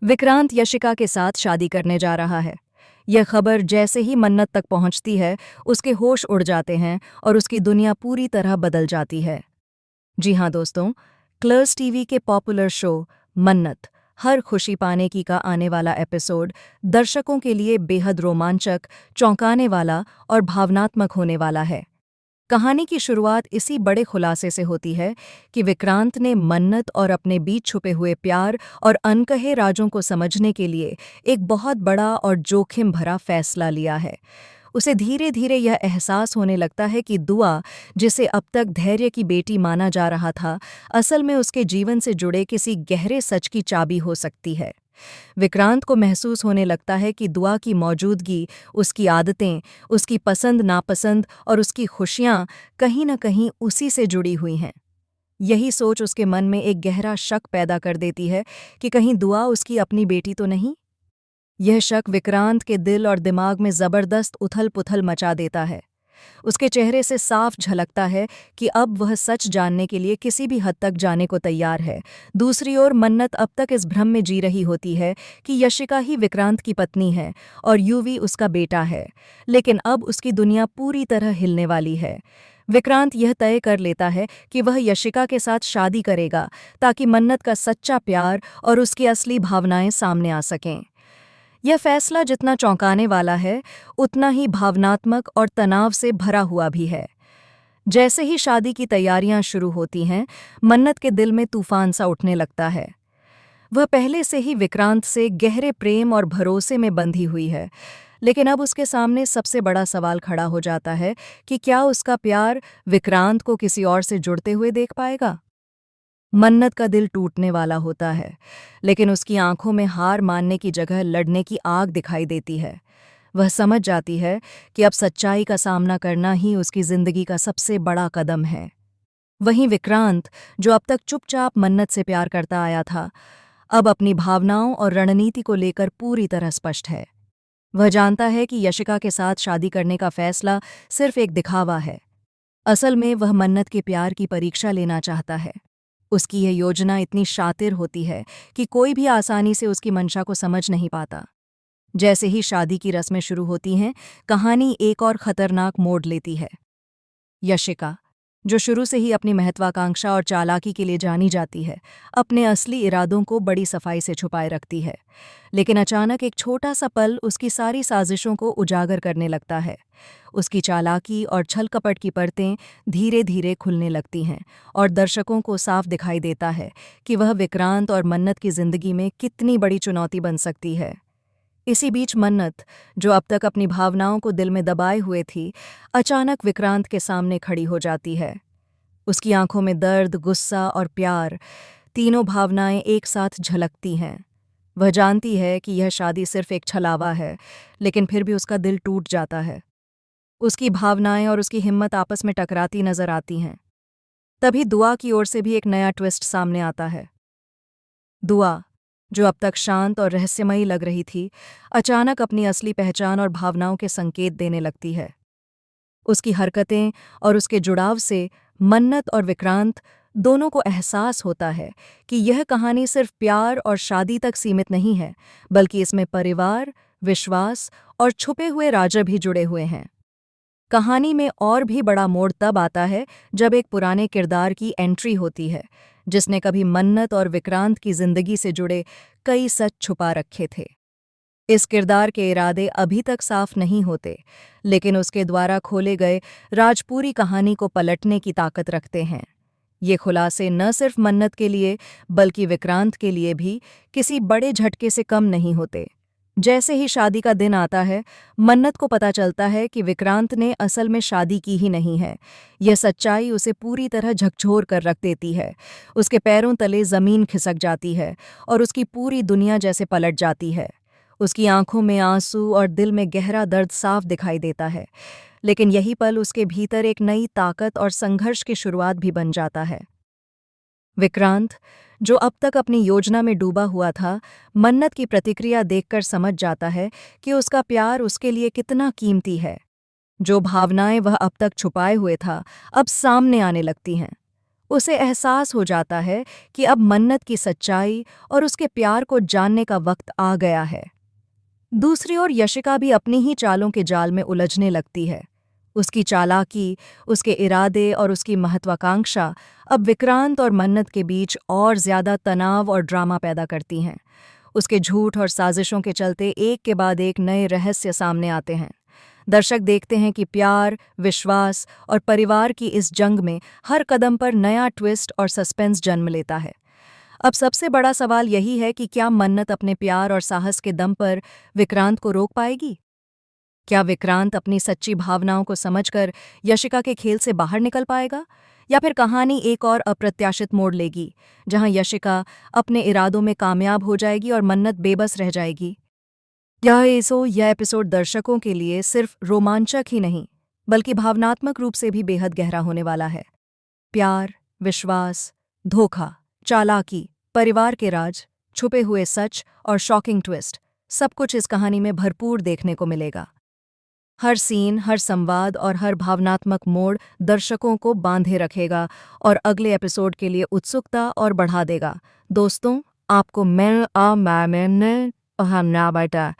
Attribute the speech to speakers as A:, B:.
A: विक्रांत यशिका के साथ शादी करने जा रहा है। यह खबर जैसे ही मन्नत तक पहुंचती है, उसके होश उड़ जाते हैं और उसकी दुनिया पूरी तरह बदल जाती है। जी हाँ दोस्तों, क्लर्स टीवी के पॉपुलर शो मन्नत हर खुशी पाने की का आने वाला एपिसोड दर्शकों के लिए बेहद रोमांचक, चौंकाने वाला और भावनात्मक होने वाला है। कहानी की शुरुआत इसी बड़े खुलासे से होती है कि विक्रांत ने मन्नत और अपने बीच छुपे हुए प्यार और अनकहे राजों को समझने के लिए एक बहुत बड़ा और जोखिम भरा फैसला लिया है। उसे धीरे धीरे यह एहसास होने लगता है कि दुआ, जिसे अब तक धैर्य की बेटी माना जा रहा था, असल में उसके जीवन से जुड़े किसी गहरे सच की चाबी हो सकती है। विक्रांत को महसूस होने लगता है कि दुआ की मौजूदगी, उसकी आदतें, उसकी पसंद नापसंद और उसकी खुशियां कहीं न कहीं उसी से जुड़ी हुई हैं। यही सोच उसके मन में एक गहरा शक पैदा कर देती है कि कहीं दुआ उसकी अपनी बेटी तो नहीं। यह शक विक्रांत के दिल और दिमाग में जबरदस्त उथल-पुथल मचा देता है। उसके चेहरे से साफ झलकता है कि अब वह सच जानने के लिए किसी भी हद तक जाने को तैयार है। दूसरी ओर मन्नत अब तक इस भ्रम में जी रही होती है कि यशिका ही विक्रांत की पत्नी है और यूवी उसका बेटा है। लेकिन अब उसकी दुनिया पूरी तरह हिलने वाली है। विक्रांत यह तय कर लेता है कि वह यशिका के साथ शादी करेगा ताकि मन्नत का सच्चा प्यार और उसकी असली भावनाएं सामने आ सकें। यह फैसला जितना चौंकाने वाला है, उतना ही भावनात्मक और तनाव से भरा हुआ भी है। जैसे ही शादी की तैयारियां शुरू होती हैं, मन्नत के दिल में तूफान सा उठने लगता है। वह पहले से ही विक्रांत से गहरे प्रेम और भरोसे में बंधी हुई है, लेकिन अब उसके सामने सबसे बड़ा सवाल खड़ा हो जाता है कि क्या उसका प्यार विक्रांत को किसी और से जुड़ते हुए देख पाएगा। मन्नत का दिल टूटने वाला होता है, लेकिन उसकी आंखों में हार मानने की जगह लड़ने की आग दिखाई देती है। वह समझ जाती है कि अब सच्चाई का सामना करना ही उसकी जिंदगी का सबसे बड़ा कदम है। वहीं विक्रांत, जो अब तक चुपचाप मन्नत से प्यार करता आया था, अब अपनी भावनाओं और रणनीति को लेकर पूरी तरह स्पष्ट है। वह जानता है कि यशिका के साथ शादी करने का फैसला सिर्फ एक दिखावा है। असल में वह मन्नत के प्यार की परीक्षा लेना चाहता है। उसकी यह योजना इतनी शातिर होती है कि कोई भी आसानी से उसकी मंशा को समझ नहीं पाता। जैसे ही शादी की रस्में शुरू होती हैं, कहानी एक और खतरनाक मोड़ लेती है। यशिका, जो शुरू से ही अपनी महत्वाकांक्षा और चालाकी के लिए जानी जाती है, अपने असली इरादों को बड़ी सफाई से छुपाए रखती है। लेकिन अचानक एक छोटा सा पल उसकी सारी साजिशों को उजागर करने लगता है। उसकी चालाकी और छल कपट की परतें धीरे धीरे खुलने लगती हैं और दर्शकों को साफ दिखाई देता है कि वह विक्रांत और मन्नत की जिंदगी में कितनी बड़ी चुनौती बन सकती है। इसी बीच मन्नत, जो अब तक अपनी भावनाओं को दिल में दबाए हुए थी, अचानक विक्रांत के सामने खड़ी हो जाती है। उसकी आंखों में दर्द, गुस्सा और प्यार, तीनों भावनाएं एक साथ झलकती हैं। वह जानती है कि यह शादी सिर्फ एक छलावा है, लेकिन फिर भी उसका दिल टूट जाता है। उसकी भावनाएं और उसकी हिम्मत आपस में टकराती नजर आती हैं। तभी दुआ की ओर से भी एक नया ट्विस्ट सामने आता है। दुआ, जो अब तक शांत और रहस्यमयी लग रही थी, अचानक अपनी असली पहचान और भावनाओं के संकेत देने लगती है। उसकी हरकतें और उसके जुड़ाव से मन्नत और विक्रांत दोनों को एहसास होता है कि यह कहानी सिर्फ प्यार और शादी तक सीमित नहीं है, बल्कि इसमें परिवार, विश्वास और छुपे हुए राज भी जुड़े हुए हैं। कहानी में और भी बड़ा मोड़ तब आता है जब एक पुराने किरदार की एंट्री होती है, जिसने कभी मन्नत और विक्रांत की जिंदगी से जुड़े कई सच छुपा रखे थे। इस किरदार के इरादे अभी तक साफ नहीं होते, लेकिन उसके द्वारा खोले गए राज पूरी कहानी को पलटने की ताकत रखते हैं। ये खुलासे न सिर्फ मन्नत के लिए, बल्कि विक्रांत के लिए भी किसी बड़े झटके से कम नहीं होते। जैसे ही शादी का दिन आता है, मन्नत को पता चलता है कि विक्रांत ने असल में शादी की ही नहीं है। यह सच्चाई उसे पूरी तरह झकझोर कर रख देती है। उसके पैरों तले जमीन खिसक जाती है और उसकी पूरी दुनिया जैसे पलट जाती है। उसकी आंखों में आंसू और दिल में गहरा दर्द साफ दिखाई देता है, लेकिन यही पल उसके भीतर एक नई ताकत और संघर्ष की शुरुआत भी बन जाता है। विक्रांत, जो अब तक अपनी योजना में डूबा हुआ था, मन्नत की प्रतिक्रिया देखकर समझ जाता है कि उसका प्यार उसके लिए कितना कीमती है। जो भावनाएं वह अब तक छुपाए हुए था, अब सामने आने लगती हैं। उसे एहसास हो जाता है कि अब मन्नत की सच्चाई और उसके प्यार को जानने का वक्त आ गया है। दूसरी ओर यशिका भी अपनी ही चालों के जाल में उलझने लगती है। उसकी चालाकी, उसके इरादे और उसकी महत्वाकांक्षा अब विक्रांत और मन्नत के बीच और ज्यादा तनाव और ड्रामा पैदा करती हैं। उसके झूठ और साजिशों के चलते एक के बाद एक नए रहस्य सामने आते हैं। दर्शक देखते हैं कि प्यार, विश्वास और परिवार की इस जंग में हर कदम पर नया ट्विस्ट और सस्पेंस जन्म लेता है। अब सबसे बड़ा सवाल यही है कि क्या मन्नत अपने प्यार और साहस के दम पर विक्रांत को रोक पाएगी? क्या विक्रांत अपनी सच्ची भावनाओं को समझकर यशिका के खेल से बाहर निकल पाएगा? या फिर कहानी एक और अप्रत्याशित मोड़ लेगी, जहां यशिका अपने इरादों में कामयाब हो जाएगी और मन्नत बेबस रह जाएगी? यह एपिसोड दर्शकों के लिए सिर्फ रोमांचक ही नहीं, बल्कि भावनात्मक रूप से भी बेहद गहरा होने वाला है। प्यार, विश्वास, धोखा, चालाकी, परिवार के राज, छुपे हुए सच और शॉकिंग ट्विस्ट, सब कुछ इस कहानी में भरपूर देखने को मिलेगा। हर सीन, हर संवाद और हर भावनात्मक मोड़ दर्शकों को बांधे रखेगा और अगले एपिसोड के लिए उत्सुकता और बढ़ा देगा। दोस्तों, आपको मैं ना बेटा